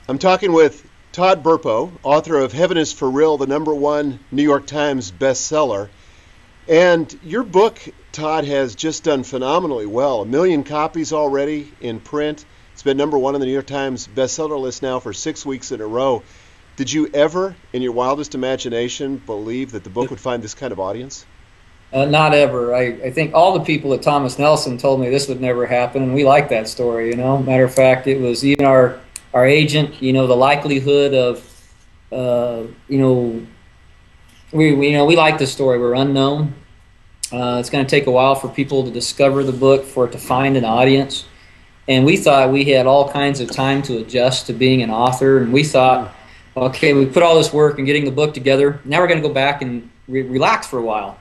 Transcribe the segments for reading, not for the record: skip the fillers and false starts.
I'm talking with Todd Burpo, author of Heaven is for Real, the #1 New York Times bestseller. And your book, Todd, has just done phenomenally well. 1 million copies already in print. It's been #1 on the New York Times bestseller list now for 6 weeks in a row. Did you ever, in your wildest imagination, believe that the book would find this kind of audience? Not ever. I think all the people at Thomas Nelson told me this would never happen, and we like that story, you know. Matter of fact, it was even our agent, you know, the likelihood of, you know, we like the story. We're unknown. It's going to take a while for people to discover the book, for it to find an audience. And we thought we had all kinds of time to adjust to being an author, and we thought, okay, we put all this work in getting the book together. Now we're going to go back and relax for a while.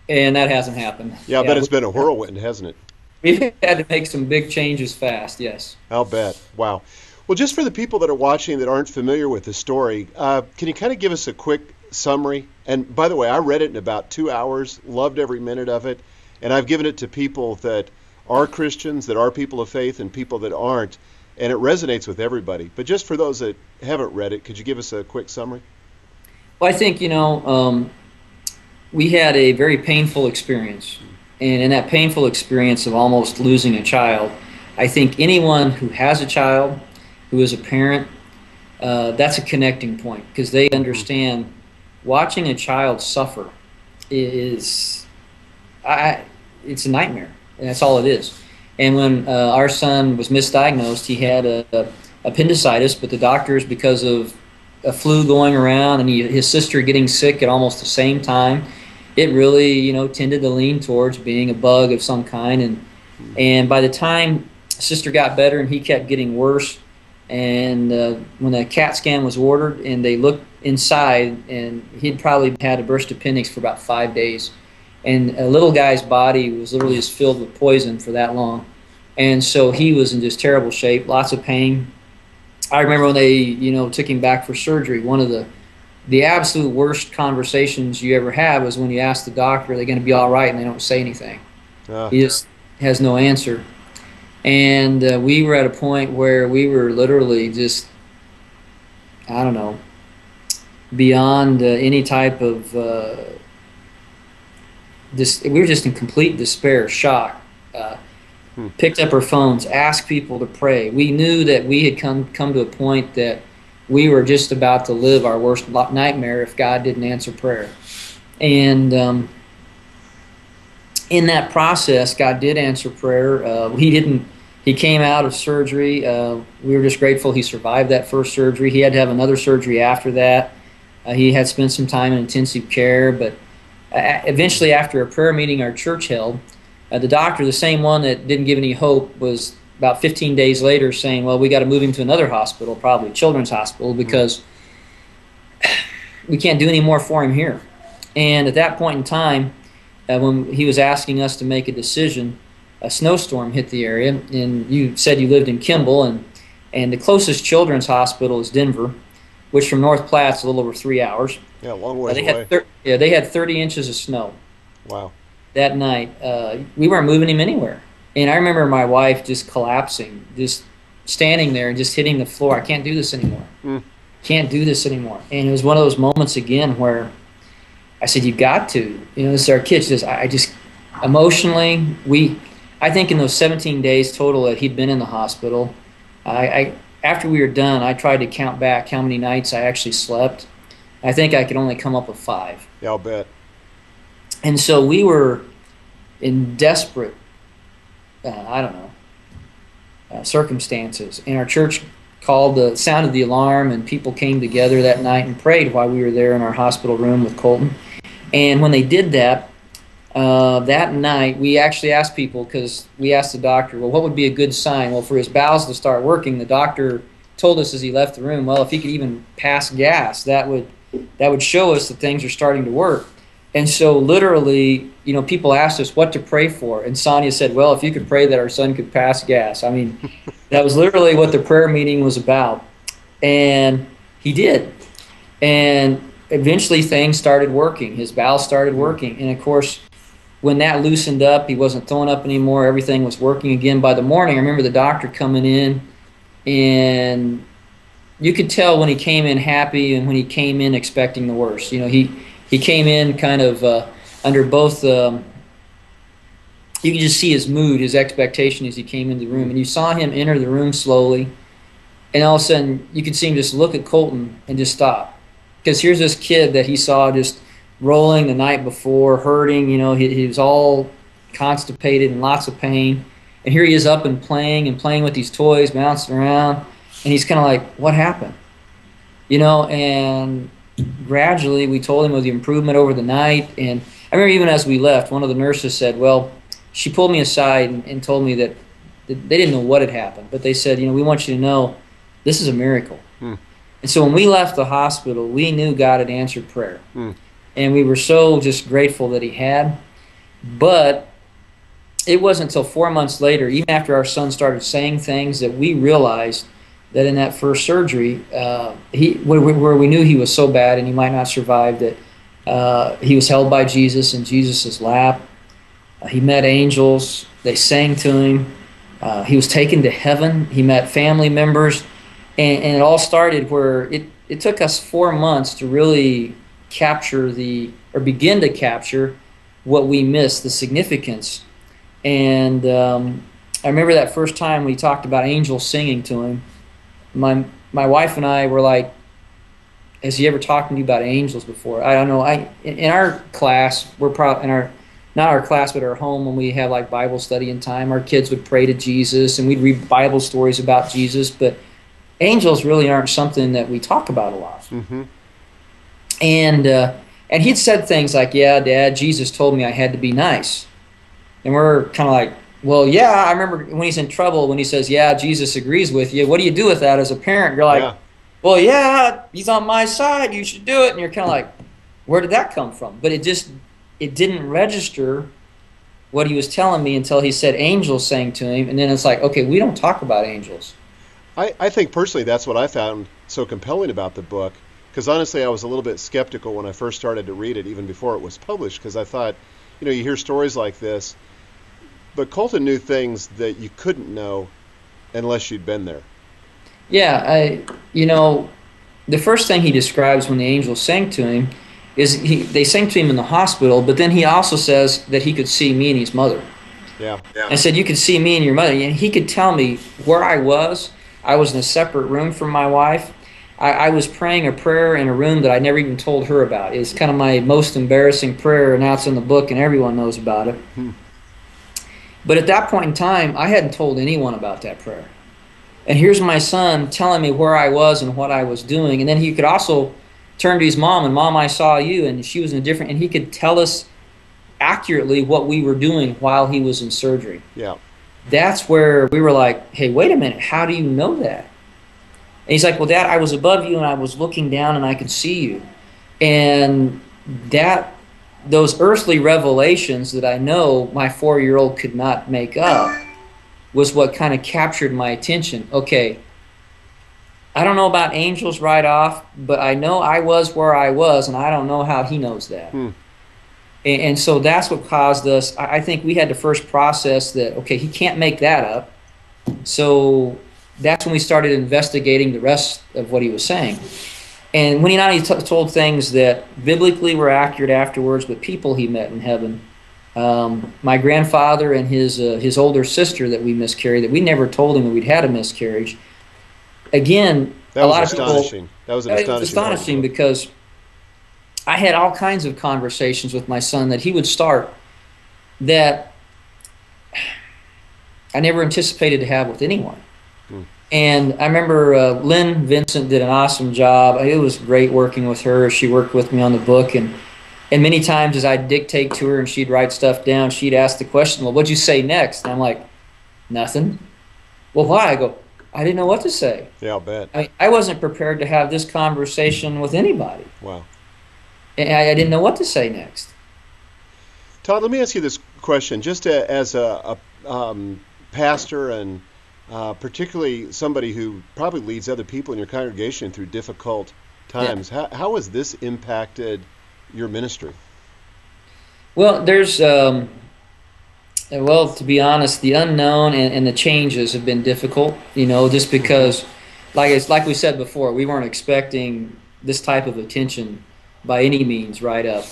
And that hasn't happened. Yeah, I bet it's been a whirlwind, hasn't it? We've had to make some big changes fast, yes. I'll bet. Wow. Well, just for the people that are watching that aren't familiar with the story, can you kind of give us a quick summary? And by the way, I read it in about 2 hours, loved every minute of it, and I've given it to people that are Christians, that are people of faith, and people that aren't, and it resonates with everybody. But just for those that haven't read it, could you give us a quick summary? Well, I think, you know, we had a very painful experience, and in that painful experience of almost losing a child, I think anyone who has a child, who is a parent, that's a connecting point, because they understand watching a child suffer is, it's a nightmare, and that's all it is. And when our son was misdiagnosed, he had appendicitis, but the doctors, because of a flu going around and his sister getting sick at almost the same time, it really, you know, tended to lean towards being a bug of some kind. And by the time sister got better and he kept getting worse, and when the CAT scan was ordered and they looked inside, and he'd probably had a burst appendix for about 5 days. And a little guy's body was literally just filled with poison for that long. And so he was in just terrible shape, lots of pain. I remember when they, you know, took him back for surgery, one of the absolute worst conversations you ever have was when you ask the doctor, are they going to be all right, and they don't say anything. He just has no answer. And we were at a point where we were literally just, I don't know, beyond any type of, we were just in complete despair, shock. Picked up our phones, asked people to pray. We knew that we had come to a point that we were just about to live our worst nightmare if God didn't answer prayer. And in that process, God did answer prayer. He came out of surgery. We were just grateful he survived that first surgery. He had to have another surgery after that. He had spent some time in intensive care, but eventually, after a prayer meeting our church held, the doctor, the same one that didn't give any hope, was about 15 days later saying, well, we got to move him to another hospital, probably Children's Hospital, because we can't do any more for him here. And at that point in time, when he was asking us to make a decision, a snowstorm hit the area, and you said you lived in Kimball, and the closest children's hospital is Denver, which from North Platte's a little over 3 hours. Yeah, a long way away. They had 30 inches of snow. Wow. That night. We weren't moving him anywhere. And I remember my wife just collapsing, just standing there and just hitting the floor. I can't do this anymore. Can't do this anymore. And it was one of those moments again where I said, you got to. You know, this is our kids. I just, emotionally, I think in those 17 days total that he'd been in the hospital, after we were done, I tried to count back how many nights I actually slept. I think I could only come up with 5. Yeah, I'll bet. And so we were in desperate, I don't know, circumstances. And our church sounded the alarm, and people came together that night and prayed while we were there in our hospital room with Carlton. And when they did that, that night, we actually asked people, because we asked the doctor, well, what would be a good sign? Well, for his bowels to start working, the doctor told us as he left the room, well, if he could even pass gas, that would show us that things are starting to work. And so literally, you know, people asked us what to pray for. And Sonia said, well, if you could pray that our son could pass gas. I mean, that was literally what the prayer meeting was about. And he did. And eventually things started working. His bowels started working. And of course, when that loosened up, he wasn't throwing up anymore. Everything was working again. By the morning, I remember the doctor coming in and you could tell when he came in happy and when he came in expecting the worst. You know, he came in kind of under both. You could just see his mood, his expectation as he came into the room, and you saw him enter the room slowly, and all of a sudden you could see him just look at Colton and just stop, because here's this kid that he saw just rolling the night before, hurting. You know, he was all constipated and lots of pain, and here he is up and playing with these toys, bouncing around, and he's kind of like, what happened? You know, and gradually we told him of the improvement over the night. And I remember even as we left, one of the nurses said, well, she pulled me aside and told me that they didn't know what had happened, but they said, you know, we want you to know this is a miracle. And so when we left the hospital, we knew God had answered prayer. And we were so just grateful that he had. But it wasn't until 4 months later, even after our son started saying things, that we realized that in that first surgery, where we knew he was so bad and he might not survive, that he was held by Jesus in Jesus' lap. He met angels. They sang to him. He was taken to heaven. He met family members. And it all started where it took us 4 months to really begin to capture what we missed, the significance. And I remember that first time we talked about angels singing to him. My wife and I were like, has he ever talked to you about angels before? I don't know. In our class, not our class, but our home, when we have like Bible study and time, our kids would pray to Jesus and we'd read Bible stories about Jesus, but angels really aren't something that we talk about a lot. And he'd said things like, yeah, Dad, Jesus told me I had to be nice. And we're kind of like, well, yeah, I remember when he's in trouble, when he says, yeah, Jesus agrees with you. What do you do with that as a parent? You're like, well, yeah, he's on my side. You should do it. And you're kind of like, where did that come from? But it didn't register what he was telling me until he said angels sang to him. And then it's like, okay, we don't talk about angels. I think personally that's what I found so compelling about the book, because honestly I was a little bit skeptical when I first started to read it, even before it was published, because I thought, you know, you hear stories like this, but Colton knew things that you couldn't know unless you'd been there. Yeah, you know, the first thing he describes when the angels sang to him is they sang to him in the hospital, but then he also says that he could see me and his mother. Yeah. I said, you could see me and your mother. And he could tell me where I was. I was in a separate room from my wife. I was praying a prayer in a room that I never even told her about. It's kind of my most embarrassing prayer, and now it's in the book and everyone knows about it. But at that point in time, I hadn't told anyone about that prayer. And here's my son telling me where I was and what I was doing. And then he could also turn to his mom, and Mom, I saw you, and she was in a different, and he could tell us accurately what we were doing while he was in surgery. Yeah. That's where we were like, hey, wait a minute, how do you know that? And he's like, well, Dad, I was above you and I was looking down and I could see you. And those earthly revelations that I know my 4-year-old could not make up was what kind of captured my attention. Okay, I don't know about angels right off, but I know I was where I was, and I don't know how he knows that. And so that's what caused us. I think we had to first process that, okay, he can't make that up. So that's when we started investigating the rest of what he was saying. And when he not only told things that biblically were accurate afterwards, but people he met in heaven. My grandfather and his older sister that we miscarried, that we never told him that we'd had a miscarriage. Again, that was astonishing. That was astonishing because I had all kinds of conversations with my son that he would start that I never anticipated to have with anyone. And I remember Lynn Vincent did an awesome job. It was great working with her. She worked with me on the book, and many times as I'd dictate to her and she'd write stuff down, she'd ask the question, well, what'd you say next? And I'm like, nothing. Well, why? I go, I didn't know what to say. Yeah, I'll bet. I wasn't prepared to have this conversation with anybody. Wow. And I didn't know what to say next. Todd, let me ask you this question. Just as a pastor and particularly somebody who probably leads other people in your congregation through difficult times, how has this impacted your ministry? Well, there's, to be honest, the unknown and the changes have been difficult, you know, just because like we said before, we weren't expecting this type of attention by any means right up.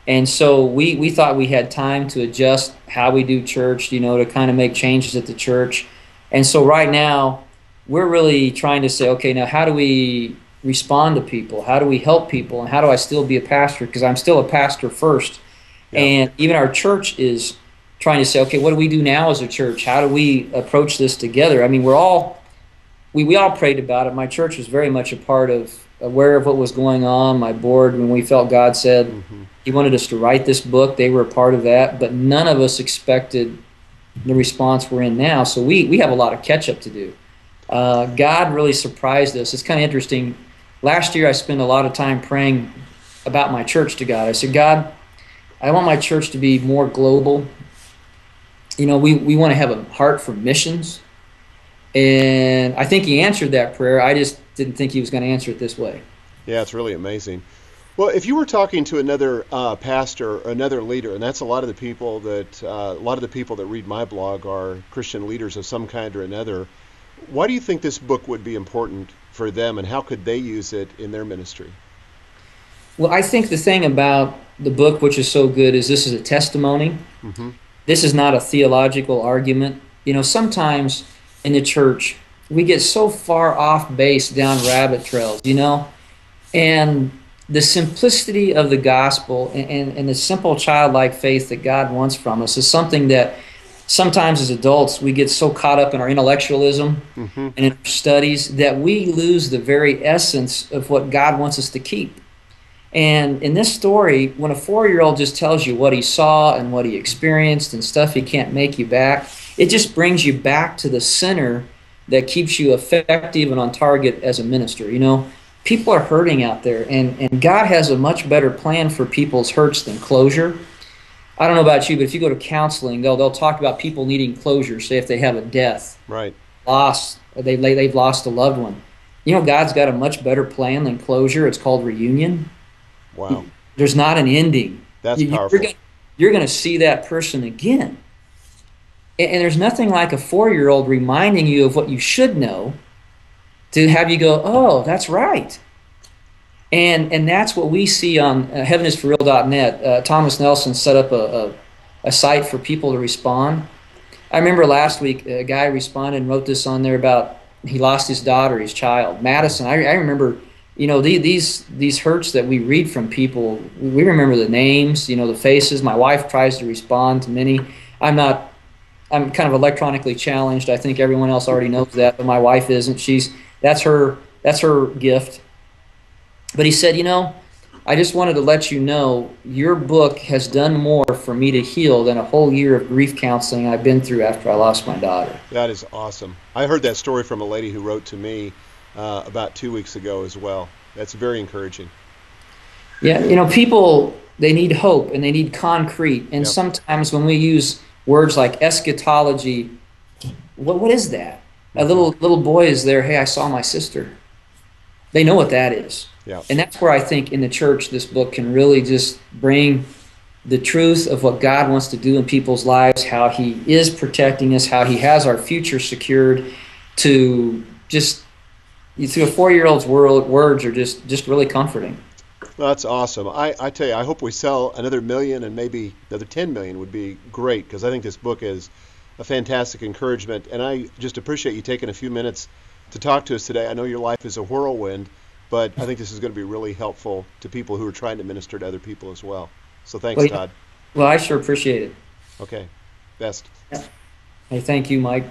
And so we thought we had time to adjust how we do church, to kind of make changes at the church. And so right now, we're really trying to say, okay, now how do we respond to people? How do we help people? And how do I still be a pastor? Because I'm still a pastor first. Yeah. And even our church is trying to say, okay, what do we do now as a church? How do we approach this together? I mean, we all prayed about it. My church was very much a part of, aware of what was going on. My board, when we felt God said He wanted us to write this book, they were a part of that. But none of us expected the response we're in now. So we have a lot of catch up to do. God really surprised us. It's kind of interesting. Last year I spent a lot of time praying about my church to God. I said, God, I want my church to be more global. We want to have a heart for missions. And I think He answered that prayer. I just didn't think He was going to answer it this way. Yeah, it's really amazing. Well, if you were talking to another pastor or another leader, and that's a lot of the people that read my blog are Christian leaders of some kind or another, why do you think this book would be important for them, and how could they use it in their ministry? Well, I think the thing about the book, which is so good, is this is a testimony. This is not a theological argument. Sometimes in the church, we get so far off base down rabbit trails, and the simplicity of the gospel and the simple childlike faith that God wants from us is something that sometimes as adults we get so caught up in our intellectualism and in our studies that we lose the very essence of what God wants us to keep. And in this story, when a 4-year-old just tells you what he saw and what he experienced and stuff he can't make you back, it just brings you back to the center that keeps you effective and on target as a minister. People are hurting out there, and God has a much better plan for people's hurts than closure. I don't know about you, but if you go to counseling, they'll talk about people needing closure, say if they have a death, right, loss, they've lost a loved one. God's got a much better plan than closure. It's called reunion. Wow. There's not an ending. That's powerful. You're going to see that person again. And there's nothing like a 4-year-old reminding you of what you should know to have you go, oh, that's right. And that's what we see on heavenisforreal.net. Thomas Nelson set up a site for people to respond. I remember last week a guy responded and wrote this on there about he lost his daughter, his child, Madison. I remember, these hurts that we read from people, we remember the names, the faces. My wife tries to respond to many. I'm kind of electronically challenged. I think everyone else already knows that, but my wife isn't. That's her gift. But he said, I just wanted to let you know your book has done more for me to heal than a whole year of grief counseling I've been through after I lost my daughter. That is awesome. I heard that story from a lady who wrote to me about 2 weeks ago as well. That's very encouraging. Yeah, people, they need hope and they need concrete. And sometimes when we use words like eschatology, what is that? A little boy is there, hey, I saw my sister. They know what that is. Yeah. And that's where I think in the church this book can really just bring the truth of what God wants to do in people's lives, how He is protecting us, how He has our future secured, to just, a 4-year-old's words are just really comforting. Well, that's awesome. I tell you, I hope we sell another 1 million, and maybe another 10 million would be great, because I think this book is a fantastic encouragement. And I just appreciate you taking a few minutes to talk to us today. I know your life is a whirlwind, but I think this is going to be really helpful to people who are trying to minister to other people as well. So thanks, Todd. Well, I sure appreciate it. Okay. Best. Hey, thank you, Mike.